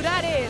られる。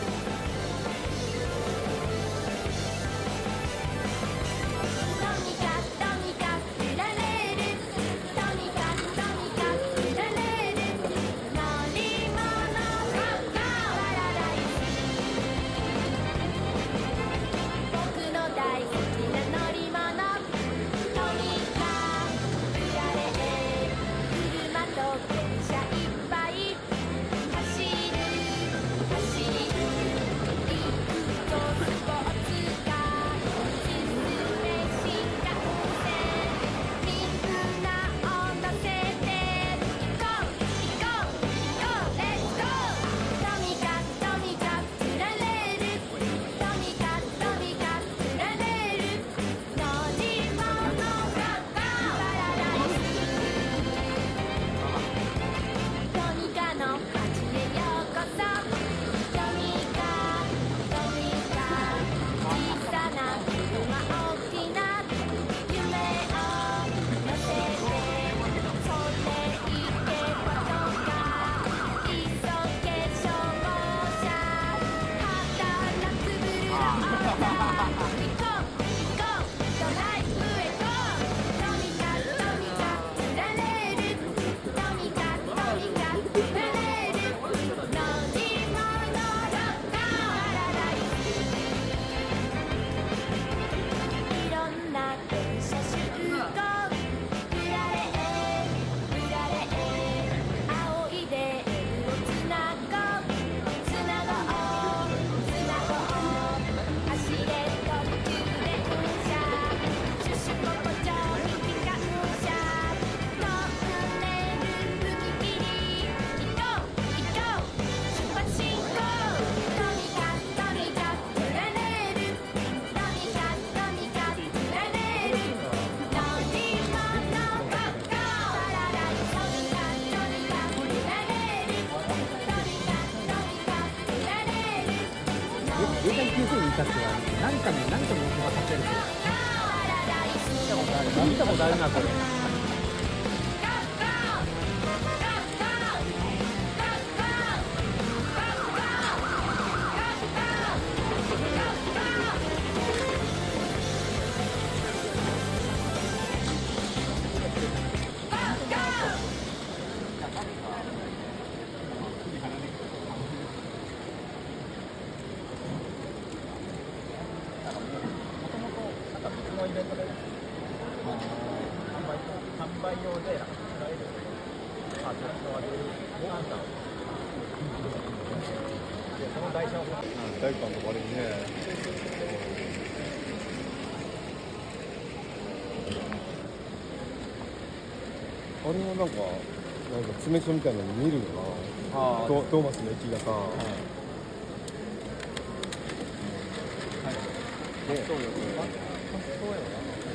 永代9世に至っては何かの何かの音が立てると見たことあるなこれ。イベントで販売用で作られるパーツをあげるボタンだ。その台車を体育館の終わりにね。あれもなんか詰め所みたいなの見るよな。トーマスの駅がさ。そうよな。